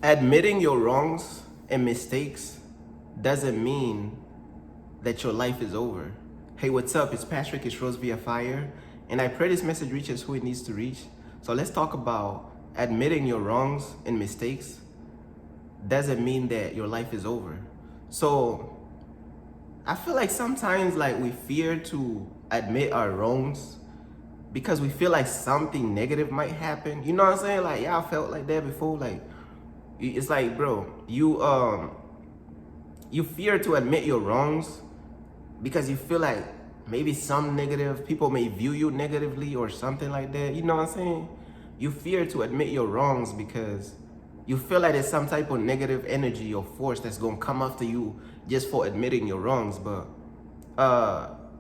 Admitting your wrongs and mistakes doesn't mean that your life is over. Hey, what's up? It's Patrick, it's Rose via Fire, and I pray this message reaches who it needs to reach. So let's talk about admitting your wrongs and mistakes doesn't mean that your life is over. So I feel like sometimes we fear to admit our wrongs because we feel like something negative might happen. You know what I'm saying? Like, y'all felt like that before. Like, it's like, bro, you fear to admit your wrongs because you feel like maybe some negative people may view you negatively or something like that. You know what I'm saying? You fear to admit your wrongs because you feel like there's some type of negative energy or force that's gonna come after you just for admitting your wrongs. But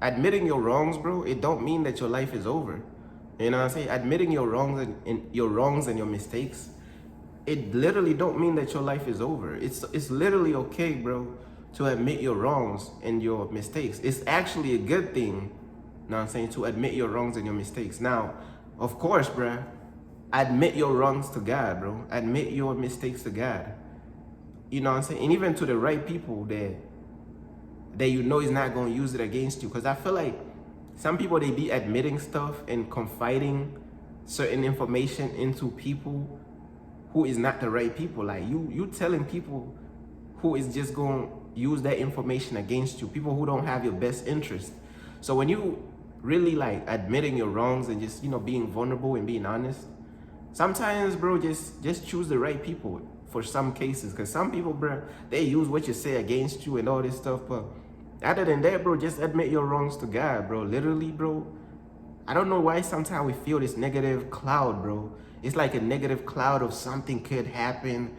admitting your wrongs, bro, it don't mean that your life is over. You know what I'm saying? Admitting your wrongs and your mistakes, it literally don't mean that your life is over. It's literally okay, bro, to admit your wrongs and your mistakes. It's actually a good thing, you know what I'm saying, to admit your wrongs and your mistakes. Now, of course, bro, admit your wrongs to God, bro. Admit your mistakes to God. You know what I'm saying? And even to the right people that you know is not going to use it against you. Because I feel like some people, they be admitting stuff and confiding certain information into people who is not the right people. Like you telling people who is just going to use that information against you, people who don't have your best interest. So when you really admitting your wrongs and just, being vulnerable and being honest, sometimes, bro, just choose the right people for some cases. Because some people, bro, they use what you say against you and all this stuff. But other than that, bro, just admit your wrongs to God, bro. Literally, bro. I don't know why sometimes we feel this negative cloud, bro. It's like a negative cloud of something could happen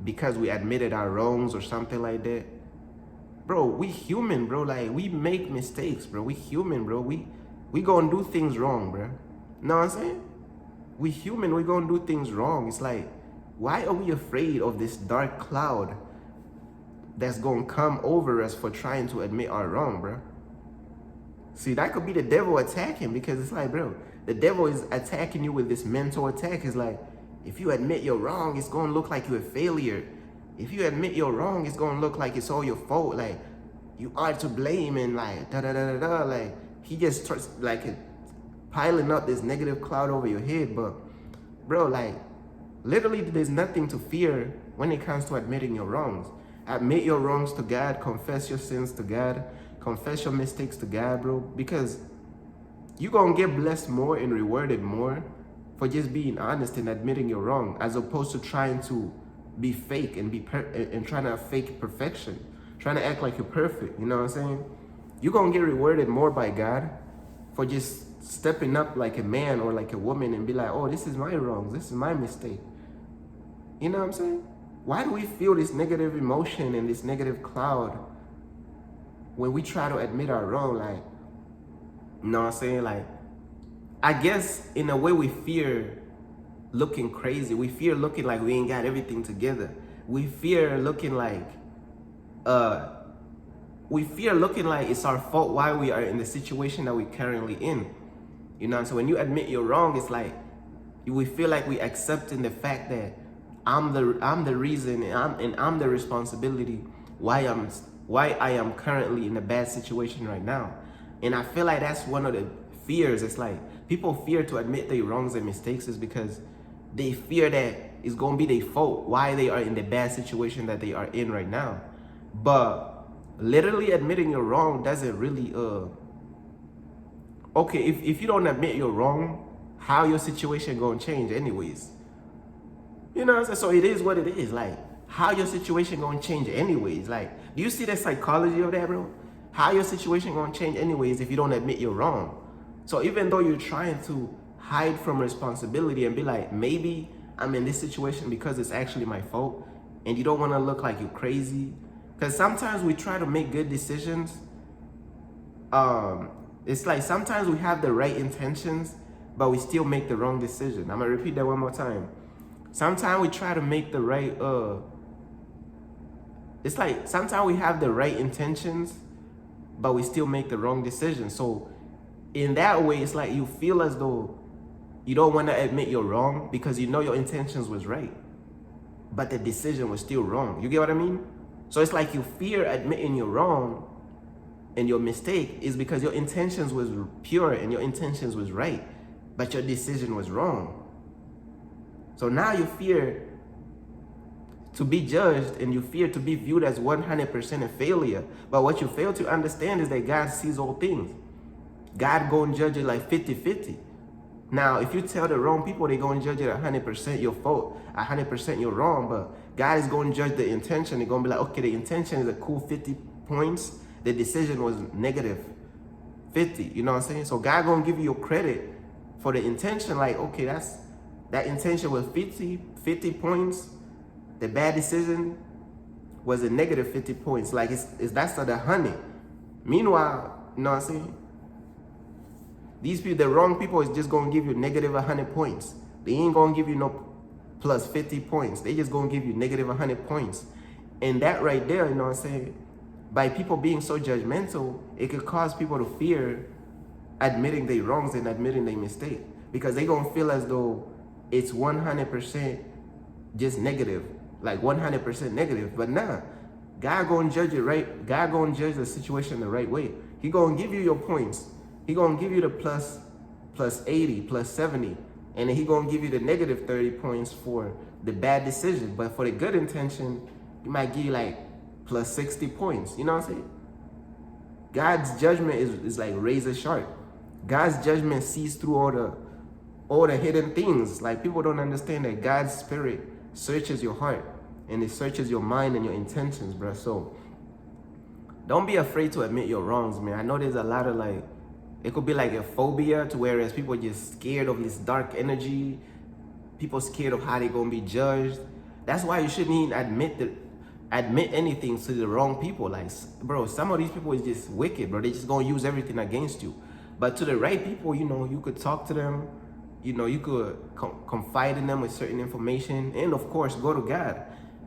because we admitted our wrongs or something like that. Bro, we human, bro. Like, we make mistakes, bro. We human, bro. We gonna do things wrong, bro. Know what I'm saying? We human, we gonna do things wrong. It's like, why are we afraid of this dark cloud that's gonna come over us for trying to admit our wrong, bro? See, that could be the devil attacking, because it's like, bro, the devil is attacking you with this mental attack. It's like, if you admit you're wrong, it's gonna look like you're a failure. If you admit you're wrong, it's gonna look like it's all your fault. Like, you are to blame, and da-da-da-da-da. Like, he just starts piling up this negative cloud over your head. But, bro, literally there's nothing to fear when it comes to admitting your wrongs. Admit your wrongs to God, confess your sins to God, confess your mistakes to God, bro, because you're gonna get blessed more and rewarded more for just being honest and admitting you're wrong, as opposed to trying to be fake and and trying to fake perfection, trying to act like you're perfect. You know what I'm saying? You're gonna get rewarded more by God for just stepping up like a man or like a woman and be like, oh, this is my wrongs, this is my mistake. You know what I'm saying? Why do we feel this negative emotion and this negative cloud when we try to admit our wrong? Like, you know what I'm saying? Like, I guess in a way we fear looking crazy. We fear looking like we ain't got everything together. We fear looking like it's our fault why we are in the situation that we're currently in. You know, so when you admit you're wrong, it's like we feel like we accepting the fact that I'm the reason and I'm the responsibility why I am currently in a bad situation right now. And I feel like that's one of the fears. It's like people fear to admit their wrongs and mistakes is because they fear that it's gonna be their fault why they are in the bad situation that they are in right now. But literally admitting you're wrong doesn't really okay, if you don't admit you're wrong, how your situation gonna change anyways? You know what I'm saying? So it is what it is. Like, how your situation gonna change anyways? Like, do you see the psychology of that, bro? How your situation gonna change anyways if you don't admit you're wrong? So even though you're trying to hide from responsibility and be like, maybe I'm in this situation because it's actually my fault, and you don't want to look like you're crazy, because sometimes we try to make good decisions. It's like sometimes we have the right intentions, but we still make the wrong decision. I'm gonna repeat that one more time. Sometimes we try to make the right it's like sometimes we have the right intentions, but we still make the wrong decision. So in that way, it's like you feel as though you don't want to admit you're wrong because you know your intentions was right. but the decision was still wrong. You get what I mean? So it's like you fear admitting you're wrong and your mistake is because your intentions was pure and your intentions was right, but your decision was wrong. So now you fear to be judged and you fear to be viewed as 100% a failure. But what you fail to understand is that God sees all things. God go and judge it like 50-50. Now, if you tell the wrong people, they go and judge it 100% your fault, 100% you're wrong, but God is going to judge the intention. They're going to be like, okay, the intention is a cool 50 points. The decision was negative 50, you know what I'm saying? So God going to give you your credit for the intention, like, okay, that intention was 50 points. The bad decision was a negative 50 points. Like, that's the 100. Meanwhile, you know what I'm saying? These people, the wrong people is just going to give you negative 100 points. They ain't going to give you no plus 50 points. They just going to give you negative 100 points. And that right there, you know what I'm saying? By people being so judgmental, it could cause people to fear admitting their wrongs and admitting their mistake. Because they going to feel as though it's 100% just negative. Like 100% negative. But nah, God going to judge it right. God going to judge the situation the right way. He going to give you your points. He going to give you the plus 80, plus 70. And then he going to give you the negative 30 points for the bad decision. But for the good intention, he might give you like plus 60 points. You know what I'm saying? God's judgment is like razor sharp. God's judgment sees through all the hidden things. Like, people don't understand that God's spirit searches your heart and it searches your mind and your intentions, bro. So don't be afraid to admit your wrongs, man. I know there's a lot of like, it could be like a phobia to whereas people are just scared of this dark energy. People scared of how they're gonna be judged. That's why you shouldn't even admit anything to the wrong people. Like, bro, some of these people is just wicked, bro. They just gonna use everything against you. But to the right people, you know, you could talk to them. You know, you could confide in them with certain information. And of course, go to God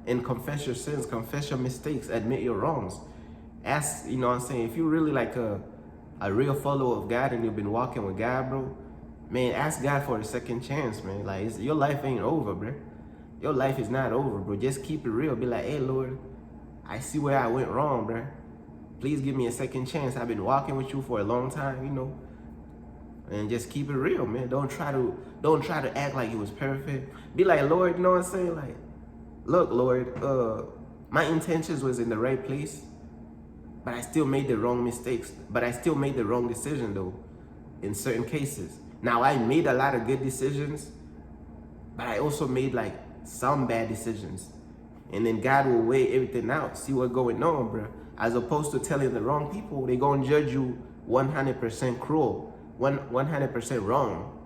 and confess your sins, confess your mistakes, admit your wrongs. Ask, you know what I'm saying? If you're really like a real follower of God and you've been walking with God, bro, man, ask God for a second chance, man. Like, your life ain't over, bro. Your life is not over, bro. Just keep it real. Be like, hey, Lord, I see where I went wrong, bro. Please give me a second chance. I've been walking with you for a long time, you know. And just keep it real, man. Don't try to act like it was perfect. Be like, Lord, you know what I'm saying? Like, look, Lord, my intentions was in the right place, but I still made the wrong mistakes. But I still made the wrong decision, though, in certain cases. Now, I made a lot of good decisions, but I also made, like, some bad decisions. And then God will weigh everything out, see what's going on, bro. As opposed to telling the wrong people, they gonna judge you 100% cruel. 100% wrong.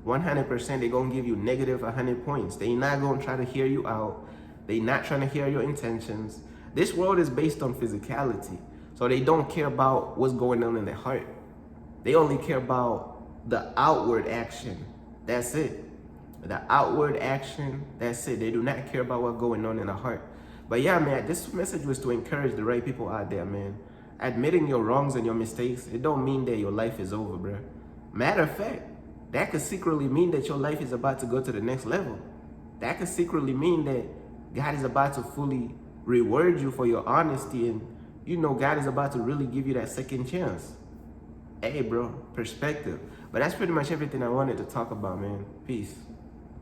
100% they gonna give you negative 100 points. They not gonna try to hear you out. They not trying to hear your intentions. This world is based on physicality. So they don't care about what's going on in their heart. They only care about the outward action. That's it. The outward action, that's it. They do not care about what's going on in the heart. But yeah, man, this message was to encourage the right people out there, man. Admitting your wrongs and your mistakes, it don't mean that your life is over, bro. Matter of fact, that could secretly mean that your life is about to go to the next level. That could secretly mean that God is about to fully reward you for your honesty, and you know God is about to really give you that second chance. Hey, bro, perspective. But that's pretty much everything I wanted to talk about, man. Peace.